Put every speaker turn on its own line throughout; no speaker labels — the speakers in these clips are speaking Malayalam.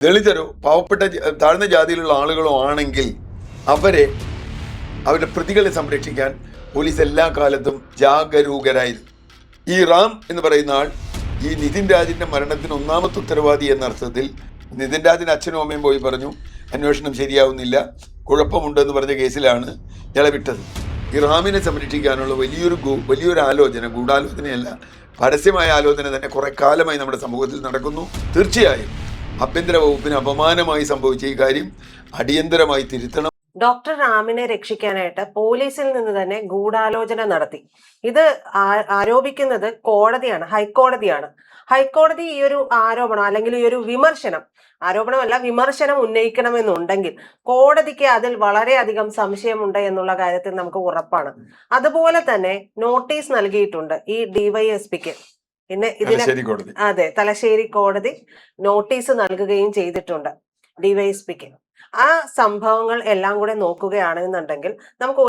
ദളിതരോ പാവപ്പെട്ട താഴ്ന്ന ജാതിയിലുള്ള ആളുകളോ ആണെങ്കിൽ അവരുടെ പ്രതികളെ സംരക്ഷിക്കാൻ പോലീസ് എല്ലാ കാലത്തും ജാഗരൂകരായിരുന്നു. ഈ റാം എന്ന് പറയുന്ന ആൾ ഈ നിതിൻ രാജിന്റെ മരണത്തിന് ഒന്നാമത്തെ ഉത്തരവാദി എന്ന അർത്ഥത്തിൽ നിതിൻ രാജിന്റെ അച്ഛനും അമ്മയും പോയി പറഞ്ഞു അന്വേഷണം ശരിയാവുന്നില്ല, കുഴപ്പമുണ്ടെന്ന് പറഞ്ഞ കേസിലാണ് ഇയാളെ വിട്ടത്. ഈ റാമിനെ സംരക്ഷിക്കാനുള്ള വലിയൊരു ആലോചന, ഗൂഢാലോചനയല്ല, പരസ്യമായ ആലോചന തന്നെ കുറെ കാലമായി നമ്മുടെ സമൂഹത്തിൽ നടക്കുന്നു. തീർച്ചയായും ആഭ്യന്തര വകുപ്പിന് അപമാനമായി സംഭവിച്ച ഈ കാര്യം അടിയന്തരമായി തിരുത്തണം.
ഡോക്ടർ റാമിനെ രക്ഷിക്കാനായിട്ട് പോലീസിൽ നിന്ന് തന്നെ ഗൂഢാലോചന നടത്തി. ഇത് ആരോപിക്കുന്നത് കോടതിയാണ്, ഹൈക്കോടതിയാണ്. ഹൈക്കോടതി ഈ ഒരു ആരോപണം അല്ലെങ്കിൽ ഈ ഒരു വിമർശനം ഉന്നയിക്കണമെന്നുണ്ടെങ്കിൽ കോടതിക്ക് അതിൽ വളരെയധികം സംശയമുണ്ട് എന്നുള്ള കാര്യത്തിൽ നമുക്ക് ഉറപ്പാണ്. അതുപോലെ തന്നെ നോട്ടീസ് നൽകിയിട്ടുണ്ട് ഈ ഡിവൈഎസ്പിക്ക്. പിന്നെ അതെ, തലശ്ശേരി കോടതി നോട്ടീസ് നൽകുകയും ചെയ്തിട്ടുണ്ട് ഡിവൈഎസ്പിക്ക്. ആ സംഭവങ്ങൾ എല്ലാം കൂടെ നോക്കുകയാണെന്നുണ്ടെങ്കിൽ നമുക്ക്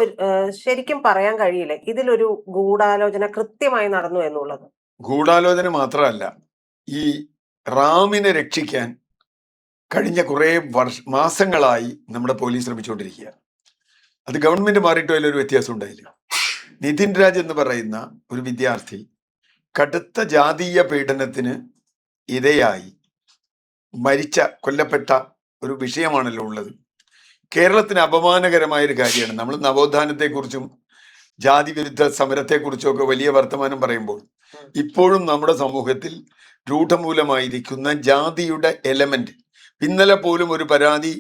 ശരിക്കും പറയാൻ കഴിയില്ല ഇതിലൊരു ഗൂഢാലോചന കൃത്യമായി നടന്നു എന്നുള്ളത്.
ഗൂഢാലോചന മാത്രമല്ല, ഈ റാമിനെ രക്ഷിക്കാൻ കഴിഞ്ഞ കുറെ മാസങ്ങളായി നമ്മുടെ പോലീസ് ശ്രമിച്ചുകൊണ്ടിരിക്കുക. അത് ഗവൺമെന്റ് മാറിയിട്ട് വലിയൊരു വ്യത്യാസം ഉണ്ടായില്ല. നിതിൻ രാജ് എന്ന് പറയുന്ന ഒരു വിദ്യാർത്ഥി കടുത്ത ജാതീയ പീഡനത്തിന് ഇരയായി കൊല്ലപ്പെട്ട ഒരു വിഷയമാണല്ലോ ഉള്ളത്. കേരളത്തിന് അപമാനകരമായൊരു കാര്യമാണ്. നമ്മൾ നവോത്ഥാനത്തെക്കുറിച്ചും ജാതി വിരുദ്ധ സമരത്തെക്കുറിച്ചും ഒക്കെ വലിയ വർത്തമാനം പറയുമ്പോൾ ഇപ്പോഴും നമ്മുടെ സമൂഹത്തിൽ രൂഢമൂലമായിരിക്കുന്ന ജാതിയുടെ എലമെന്റ്. ഇന്നലെ പോലും ഒരു പരാതി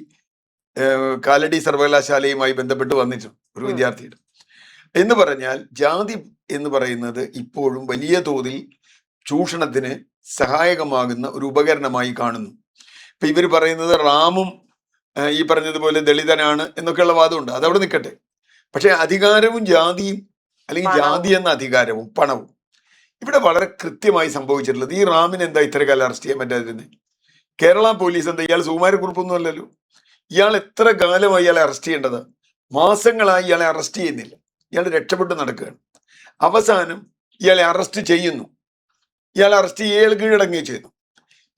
കാലടി സർവകലാശാലയുമായി ബന്ധപ്പെട്ട് വന്നിട്ടുണ്ട് ഒരു വിദ്യാർത്ഥിയുടെ. എന്ന് പറഞ്ഞാൽ ജാതി എന്ന് പറയുന്നത് ഇപ്പോഴും വലിയ തോതിൽ ചൂഷണത്തിന് സഹായകമാകുന്ന ഒരു ഉപകരണമായി കാണുന്നു. ഇപ്പൊ ഇവർ പറയുന്നത് റാമും ഈ പറഞ്ഞതുപോലെ ദളിതനാണ് എന്നൊക്കെയുള്ള വാദമുണ്ട്, അതവിടെ നിൽക്കട്ടെ. പക്ഷെ അധികാരവും ജാതിയും അല്ലെങ്കിൽ ജാതി എന്ന അധികാരവും പണവും ഇവിടെ വളരെ കൃത്യമായി സംഭവിച്ചിട്ടുള്ളത്. ഈ റാമിന് എന്താ ഇത്ര കാലം അറസ്റ്റ് ചെയ്യാൻ പറ്റാതിരുന്നത്? കേരള പോലീസ് എന്താ, ഇയാൾ സുകുമാരക്കുറുപ്പൊന്നും അല്ലല്ലോ. ഇയാൾ എത്ര കാലമായി ഇയാളെ അറസ്റ്റ് ചെയ്യേണ്ടത്? മാസങ്ങളായി ഇയാളെ അറസ്റ്റ് ചെയ്യുന്നില്ല. ഇയാൾ രക്ഷപ്പെട്ട് നടക്കുകയാണ്. അവസാനം ഇയാളെ അറസ്റ്റ് ചെയ്യുന്നു. ഇയാളെ അറസ്റ്റ് ഇയാൾ കീഴടങ്ങുകയും ചെയ്യുന്നു.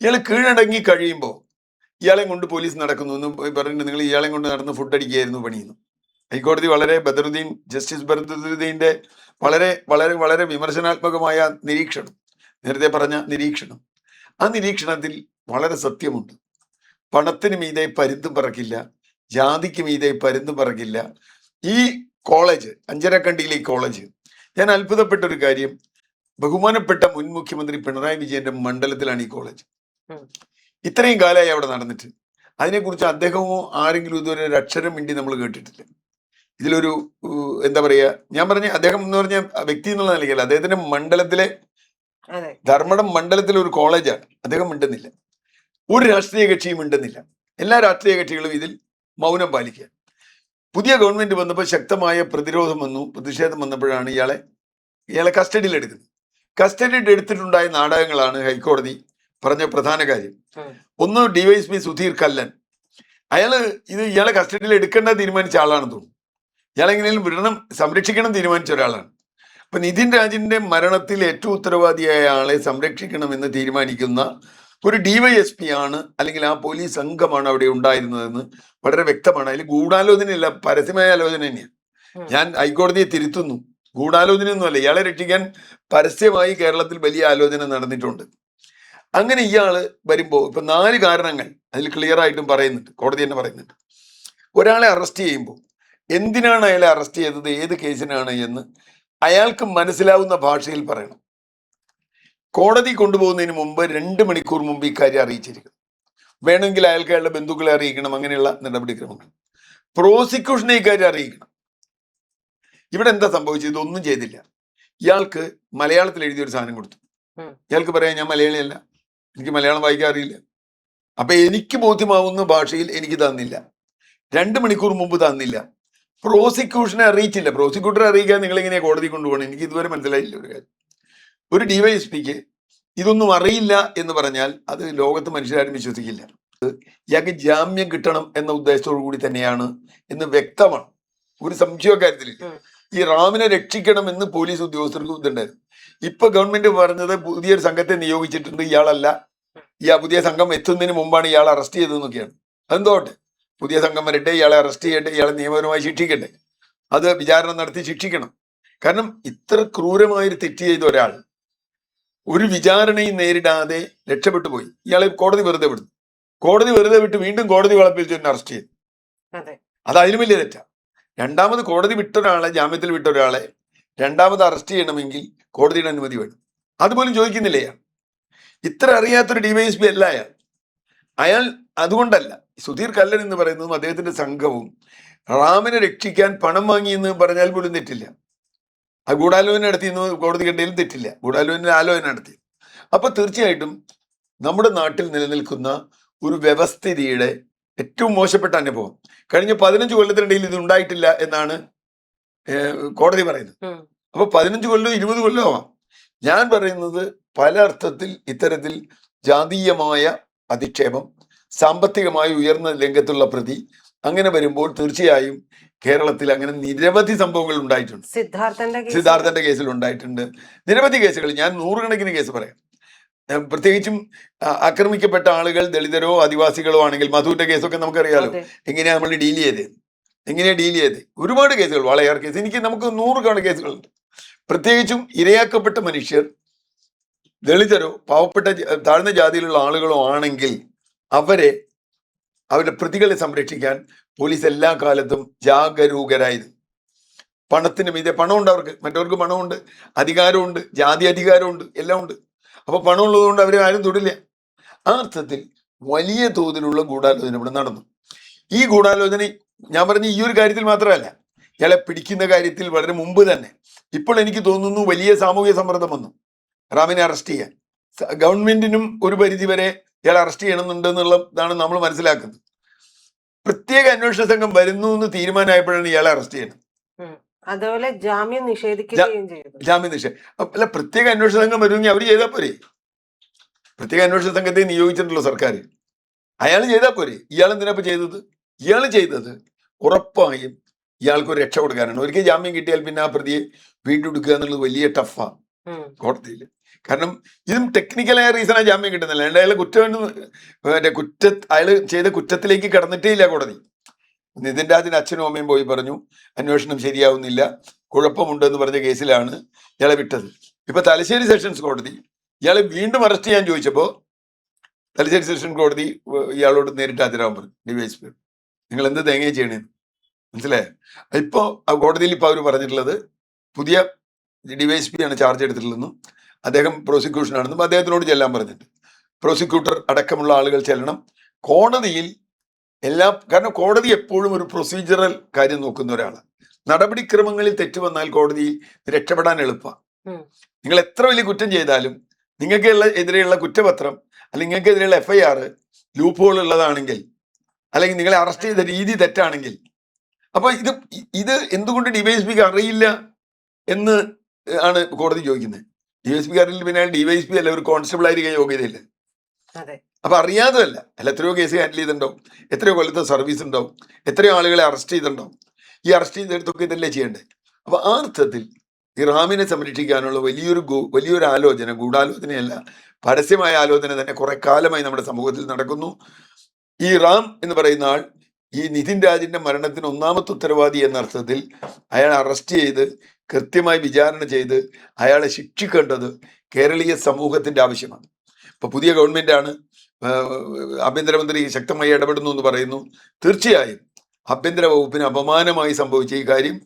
ഇയാൾ കീഴടങ്ങി കഴിയുമ്പോൾ ഇയാളെ കൊണ്ട് പോലീസ് നടക്കുന്നു എന്ന് പറഞ്ഞിട്ട് നിങ്ങൾ ഇയാളെ കൊണ്ട് നടന്ന് ഫുഡ് അടിക്കുകയായിരുന്നു പണിയുന്നു. ഹൈക്കോടതി ജസ്റ്റിസ് ബദറുദ്ദീന്റെ വളരെ വളരെ വളരെ വിമർശനാത്മകമായ നിരീക്ഷണം, നേരത്തെ പറഞ്ഞ നിരീക്ഷണം, ആ നിരീക്ഷണത്തിൽ വളരെ സത്യമുണ്ട്. പണത്തിന് മീതെ പരുന്തും പറക്കില്ല, ജാതിക്ക് മീതെ പരുന്തും പറക്കില്ല. ഈ കോളേജ്, അഞ്ചരക്കണ്ടിയിലെ ഈ കോളേജ്, ഞാൻ അത്ഭുതപ്പെട്ട ഒരു കാര്യം, ബഹുമാനപ്പെട്ട മുൻ മുഖ്യമന്ത്രി പിണറായി വിജയന്റെ മണ്ഡലത്തിലാണ് ഈ കോളേജ്. ഇത്രയും കാലമായി അവിടെ നടന്നിട്ട് അതിനെക്കുറിച്ച് അദ്ദേഹമോ ആരെങ്കിലും ഇതുവരെ ഒരു അക്ഷരം മിണ്ടി നമ്മൾ കേട്ടിട്ടില്ല. ഇതിലൊരു എന്താ പറയാ, ഞാൻ പറഞ്ഞ അദ്ദേഹം എന്ന് പറഞ്ഞ വ്യക്തി എന്നുള്ള നിലയ്ക്കല്ല, അദ്ദേഹത്തിന്റെ മണ്ഡലത്തിലെ ധർമ്മടം മണ്ഡലത്തിലെ ഒരു കോളേജാണ്. അദ്ദേഹം മിണ്ടുന്നില്ല, ഒരു രാഷ്ട്രീയ കക്ഷിയും മിണ്ടുന്നില്ല. എല്ലാ രാഷ്ട്രീയ കക്ഷികളും ഇതിൽ മൗനം പാലിക്കുക. പുതിയ ഗവൺമെന്റ് വന്നപ്പോൾ ശക്തമായ പ്രതിഷേധം വന്നപ്പോഴാണ് ഇയാളെ കസ്റ്റഡിയിൽ എടുക്കുന്നത്. കസ്റ്റഡിയിൽ എടുത്തിട്ടുണ്ടായ നാടകങ്ങളാണ് ഹൈക്കോടതി പറഞ്ഞ പ്രധാന കാര്യം. ഒന്ന്, ഡിവൈഎസ്പി സുധീർ കല്ലൻ, ഇയാളെ കസ്റ്റഡിയിൽ എടുക്കേണ്ട തീരുമാനിച്ച ആളാണെന്ന് തോന്നുന്നു. ഇയാളെങ്ങനെയും സംരക്ഷിക്കണം തീരുമാനിച്ച ഒരാളാണ്. അപ്പൊ നിതിൻ രാജിന്റെ മരണത്തിൽ ഏറ്റവും ഉത്തരവാദിയായ ആളെ സംരക്ഷിക്കണമെന്ന് തീരുമാനിക്കുന്ന ഒരു ഡിവൈഎസ്പി ആണ്, അല്ലെങ്കിൽ ആ പോലീസ് സംഘമാണ് അവിടെ ഉണ്ടായിരുന്നതെന്ന് വളരെ വ്യക്തമാണ്. അതിൽ ഗൂഢാലോചനയല്ല, പരസ്യമായ ആലോചന തന്നെയാണ്. ഞാൻ ഹൈക്കോടതിയെ തിരുത്തുന്നു, ഗൂഢാലോചനയൊന്നുമല്ല. ഇയാളെ രക്ഷിക്കാൻ പരസ്യമായി കേരളത്തിൽ വലിയ ആലോചന നടന്നിട്ടുണ്ട്. അങ്ങനെ ഇയാള് വരുമ്പോൾ ഇപ്പൊ 4 കാരണങ്ങൾ അതിൽ ക്ലിയർ ആയിട്ടും പറയുന്നുണ്ട്, കോടതി തന്നെ പറയുന്നുണ്ട്. ഒരാളെ അറസ്റ്റ് ചെയ്യുമ്പോൾ എന്തിനാണ് അയാളെ അറസ്റ്റ് ചെയ്തത്, ഏത് കേസിനാണ് എന്ന് അയാൾക്ക് മനസ്സിലാവുന്ന ഭാഷയിൽ പറയണം. കോടതി കൊണ്ടുപോകുന്നതിന് മുമ്പ് 2 മണിക്കൂർ മുമ്പ് ഇക്കാര്യം അറിയിച്ചിരിക്കണം. വേണമെങ്കിൽ അയാളുടെ ബന്ധുക്കളെ അറിയിക്കണം, അങ്ങനെയുള്ള നടപടിക്രമങ്ങൾ. പ്രോസിക്യൂഷനെ ഇക്കാര്യം അറിയിക്കണം. ഇവിടെ എന്താ സംഭവിച്ചത്? ഇതൊന്നും ചെയ്തില്ല. ഇയാൾക്ക് മലയാളത്തിൽ എഴുതിയൊരു സാധനം കൊടുത്തു. ഇയാൾക്ക് പറയാം ഞാൻ മലയാളിയല്ല, എനിക്ക് മലയാളം വായിക്കാൻ അറിയില്ല, അപ്പൊ എനിക്ക് ബോധ്യമാവുന്ന ഭാഷയിൽ എനിക്ക് തന്നില്ല. 2 മണിക്കൂർ മുമ്പ് തന്നില്ല. പ്രോസിക്യൂഷനെ അറിയിച്ചില്ല. പ്രോസിക്യൂട്ടറെ അറിയിക്കാൻ നിങ്ങൾ എങ്ങനെയാ കോടതി കൊണ്ടുപോകണം? എനിക്ക് ഇതുവരെ മനസ്സിലായില്ല ഒരു കാര്യം. ഒരു ഡിവൈഎസ്പിക്ക് ഇതൊന്നും അറിയില്ല എന്ന് പറഞ്ഞാൽ അത് ലോകത്ത് മനുഷ്യരാരും വിശ്വസിക്കില്ല. ഇയാൾക്ക് ജാമ്യം കിട്ടണം എന്ന ഉദ്ദേശത്തോടു കൂടി തന്നെയാണ് എന്ന് വ്യക്തമാണ്, ഒരു സംശയ കാര്യത്തിലില്ല. ഈ റാമിനെ രക്ഷിക്കണം എന്ന് പോലീസ് ഉദ്യോഗസ്ഥർക്ക് ഇതുണ്ടായിരുന്നു. ഇപ്പൊ ഗവൺമെന്റ് പറഞ്ഞത് പുതിയൊരു സംഘത്തെ നിയോഗിച്ചിട്ടുണ്ട്, ഇയാളല്ല ഈ പുതിയ സംഘം എത്തുന്നതിന് മുമ്പാണ് ഇയാളെ അറസ്റ്റ് ചെയ്തതെന്നൊക്കെയാണ്. അതെന്തോട്ടെ, പുതിയ സംഘം വരട്ടെ, ഇയാളെ അറസ്റ്റ് ചെയ്യട്ടെ, ഇയാളെ നിയമപരമായി ശിക്ഷിക്കട്ടെ, അത് വിചാരണ നടത്തി ശിക്ഷിക്കണം. കാരണം ഇത്ര ക്രൂരമായൊരു തെറ്റ് ചെയ്ത ഒരാൾ ഒരു വിചാരണയും നേരിടാതെ രക്ഷപ്പെട്ടു പോയി. ഇയാളെ കോടതി വെറുതെ വിടുന്നു. കോടതി വെറുതെ വിട്ട് വീണ്ടും കോടതി വളപ്പിൽ അറസ്റ്റ് ചെയ്തു. അത് അതിലും വലിയ തെറ്റാ. രണ്ടാമത് കോടതി വിട്ട ഒരാളെ, ജാമ്യത്തിൽ വിട്ട ഒരാളെ രണ്ടാമത് അറസ്റ്റ് ചെയ്യണമെങ്കിൽ കോടതിയുടെ അനുമതി വേണം. അതുപോലും ചോദിക്കുന്നില്ല അയാൾ. ഇത്ര അറിയാത്തൊരു ഡിവൈഎസ്പി അല്ല അയാൾ. അയാൾ അതുകൊണ്ടല്ല, സുധീർ കല്ലൻ എന്ന് പറയുന്നതും അദ്ദേഹത്തിന്റെ സംഘവും റാമിനെ രക്ഷിക്കാൻ പണം വാങ്ങിയെന്ന് പറഞ്ഞാൽ പോലും തെറ്റില്ല. ആ ഗൂഢാലോചന നടത്തിയെന്ന് കോടതി കണ്ടതിലും തെറ്റില്ല. ഗൂഢാലോചന ആലോചന നടത്തി. അപ്പൊ തീർച്ചയായിട്ടും നമ്മുടെ നാട്ടിൽ നിലനിൽക്കുന്ന ഒരു വ്യവസ്ഥിതിയുടെ ഏറ്റവും മോശപ്പെട്ട അനുഭവം. കഴിഞ്ഞ 15 കൊല്ലത്തിനിടയിൽ ഇത് ഉണ്ടായിട്ടില്ല എന്നാണ് കോടതി പറയുന്നത്. അപ്പൊ 15 കൊല്ലം 20 കൊല്ലം ആവാം. ഞാൻ പറയുന്നത് പല അർത്ഥത്തിൽ ഇത്തരത്തിൽ ജാതീയമായ അധിക്ഷേപം, സാമ്പത്തികമായി ഉയർന്ന രംഗത്തുള്ള പ്രതി, അങ്ങനെ വരുമ്പോൾ തീർച്ചയായും കേരളത്തിൽ അങ്ങനെ നിരവധി സംഭവങ്ങൾ ഉണ്ടായിട്ടുണ്ട്. സിദ്ധാർത്ഥന്റെ കേസിൽ ഉണ്ടായിട്ടുണ്ട് നിരവധി കേസുകൾ. ഞാൻ 100 കണക്കിന് കേസ് പറയാം. പ്രത്യേകിച്ചും ആക്രമിക്കപ്പെട്ട ആളുകൾ ദളിതരോ ആദിവാസികളോ ആണെങ്കിൽ, മധുവിന്റെ കേസൊക്കെ നമുക്കറിയാലോ, എങ്ങനെയാ നമ്മൾ ഡീൽ ചെയ്ത് ഒരുപാട് കേസുകൾ, വാളയാർ കേസ്, നമുക്ക് 100 കണക്ക് കേസുകളുണ്ട്. പ്രത്യേകിച്ചും ഇരയാക്കപ്പെട്ട മനുഷ്യർ ദളിതരോ പാവപ്പെട്ട താഴ്ന്ന ജാതിയിലുള്ള ആളുകളോ ആണെങ്കിൽ അവരുടെ പ്രതികളെ സംരക്ഷിക്കാൻ പോലീസ് എല്ലാ കാലത്തും ജാഗരൂകരായിരുന്നു. പണത്തിന് മീതെ പണമുണ്ട് അവർക്ക്, മറ്റവർക്ക് പണമുണ്ട്, അധികാരമുണ്ട്, ജാതി അധികാരമുണ്ട്, എല്ലാം ഉണ്ട്. അപ്പൊ പണമുള്ളതുകൊണ്ട് അവരെ ആരും തൊടില്ല. ആ അർത്ഥത്തിൽ വലിയ തോതിലുള്ള ഗൂഢാലോചന ഇവിടെ നടന്നു. ഈ ഗൂഢാലോചന ഞാൻ പറഞ്ഞ ഈ ഒരു കാര്യത്തിൽ മാത്രമല്ല, ഇയാളെ പിടിക്കുന്ന കാര്യത്തിൽ വളരെ മുമ്പ് തന്നെ ഇപ്പോൾ എനിക്ക് തോന്നുന്നു വലിയ സാമൂഹ്യ സമ്മർദ്ദം വന്നു റാമിനെ അറസ്റ്റ് ചെയ്യാൻ. ഗവൺമെന്റിനും ഒരു പരിധി വരെ ഇയാളെ അറസ്റ്റ് ചെയ്യണമെന്നുണ്ട് എന്നുള്ളതാണ് നമ്മൾ മനസ്സിലാക്കുന്നത്. പ്രത്യേക അന്വേഷണ സംഘം വരുന്നു എന്ന് തീരുമാനമായപ്പോഴാണ് ഇയാളെ അറസ്റ്റ് ചെയ്യുന്നത്.
അതുപോലെ ജാമ്യം നിഷേധിക്കുകയും ചെയ്തു.
അല്ല, പ്രത്യേക അന്വേഷണ സംഘം വരുമെങ്കിൽ അവർ ചെയ്താൽ പോരെ? പ്രത്യേക അന്വേഷണ സംഘത്തെ നിയോഗിച്ചിട്ടുണ്ടല്ലോ സർക്കാർ, അയാൾ ചെയ്താൽ പോരെ? ഇയാൾ എന്തിനാ ചെയ്തത്? ഇയാൾ ചെയ്തത് ഉറപ്പായും ഇയാൾക്കൊരു രക്ഷ കൊടുക്കാനാണ്. ഒരിക്കൽ ജാമ്യം കിട്ടിയാൽ പിന്നെ ആ പ്രതിയെ വീണ്ടും എടുക്കുക എന്നുള്ളത് വലിയ ടഫാണ് കോടതിയിൽ. കാരണം ഇതും ടെക്നിക്കലായ റീസണാണ് ജാമ്യം കിട്ടുന്നില്ല. അയാളെ അയാൾ ചെയ്ത കുറ്റത്തിലേക്ക് കടന്നിട്ടേ ഇല്ല കോടതി. നിതിൻ രാജിന്റെ അച്ഛനും അമ്മയും പോയി പറഞ്ഞു അന്വേഷണം ശരിയാവുന്നില്ല, കുഴപ്പമുണ്ടെന്ന് പറഞ്ഞ കേസിലാണ് ഇയാളെ വിട്ടത്. ഇപ്പൊ തലശ്ശേരി സെഷൻസ് കോടതി ഇയാളെ വീണ്ടും അറസ്റ്റ് ചെയ്യാൻ ചോദിച്ചപ്പോ തലശ്ശേരി സെഷൻ കോടതി ഇയാളോട് നേരിട്ട് ഹാജരാകാൻ പറഞ്ഞു. ഡിവൈഎസ്പി, നിങ്ങൾ എന്ത് തേങ്ങ ചെയ്യണേന്ന് മനസ്സിലായോ? ഇപ്പോ കോടതിയിൽ ഇപ്പൊ അവർ പറഞ്ഞിട്ടുള്ളത് പുതിയ ഡിവൈഎസ്പി ആണ് ചാർജ് എടുത്തിട്ടുള്ളതെന്നും അദ്ദേഹം പ്രോസിക്യൂഷൻ ആണെന്നും അദ്ദേഹത്തിനോട് ചെല്ലാൻ പറഞ്ഞിട്ട് പ്രോസിക്യൂട്ടർ അടക്കമുള്ള ആളുകൾ ചെല്ലണം കോടതിയിൽ. കാരണം കോടതി എപ്പോഴും ഒരു പ്രൊസീജറൽ കാര്യം നോക്കുന്ന ഒരാളാണ്. നടപടിക്രമങ്ങളിൽ തെറ്റ് വന്നാൽ കോടതിയിൽ രക്ഷപ്പെടാൻ എളുപ്പമാണ്. നിങ്ങൾ എത്ര വലിയ കുറ്റം ചെയ്താലും നിങ്ങൾക്ക് എതിരെയുള്ള കുറ്റപത്രം അല്ലെങ്കിൽ നിങ്ങൾക്കെതിരെയുള്ള FIR ലൂപ്പ് ഹോൾ ഉള്ളതാണെങ്കിൽ, അല്ലെങ്കിൽ നിങ്ങളെ അറസ്റ്റ് ചെയ്ത രീതി തെറ്റാണെങ്കിൽ, അപ്പൊ ഇത് എന്തുകൊണ്ട് ഡിവൈഎസ്പിക്ക് അറിയില്ല എന്ന് ആണ് കോടതി ചോദിക്കുന്നത്. ഡിവൈഎസ്പിക്ക് അറിയില്ല, പിന്നെ ഡിവൈഎസ്പി അല്ല, ഒരു കോൺസ്റ്റബിൾ ആയിരിക്കാൻ യോഗ്യതയില്ല. അപ്പൊ അറിയാതല്ല അല്ല, എത്രയോ കേസ് ഹാൻഡിൽ ചെയ്തിട്ടുണ്ടാവും, എത്രയോ കൊല്ലത്തെ സർവീസ് ഉണ്ടാവും, എത്രയോ ആളുകളെ അറസ്റ്റ് ചെയ്തിട്ടുണ്ടാവും. ഈ അറസ്റ്റ് ചെയ്തെടുത്തൊക്കെ ഇതല്ലേ ചെയ്യണ്ടേ? അപ്പൊ ആ അർത്ഥത്തിൽ ഈ റാമിനെ സംരക്ഷിക്കാനുള്ള വലിയൊരു ആലോചന, ഗൂഢാലോചനയല്ല, പരസ്യമായ ആലോചന തന്നെ കുറെ കാലമായി നമ്മുടെ സമൂഹത്തിൽ നടക്കുന്നു. ഈ റാം എന്ന് പറയുന്ന ആൾ ഈ നിതിൻ രാജിന്റെ മരണത്തിന് ഒന്നാമത്തെ ഉത്തരവാദി എന്ന അർത്ഥത്തിൽ അയാളെ അറസ്റ്റ് ചെയ്ത് കൃത്യമായി വിചാരണ ചെയ്ത് അയാളെ ശിക്ഷിക്കേണ്ടത് കേരളീയ സമൂഹത്തിന്റെ ആവശ്യമാണ്. ഇപ്പൊ പുതിയ ഗവൺമെന്റ് ആണ്, ആഭ്യന്തരമന്ത്രി ശക്തമായി ഇടപെടുന്നു എന്ന് പറയുന്നു. തീർച്ചയായും ആഭ്യന്തര വകുപ്പിന് അപമാനമായി സംഭവിച്ച ഈ കാര്യം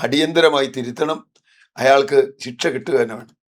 അടിയന്തരമായി തിരുത്തണം. അയാൾക്ക് ശിക്ഷ കിട്ടുക തന്നെ വേണം.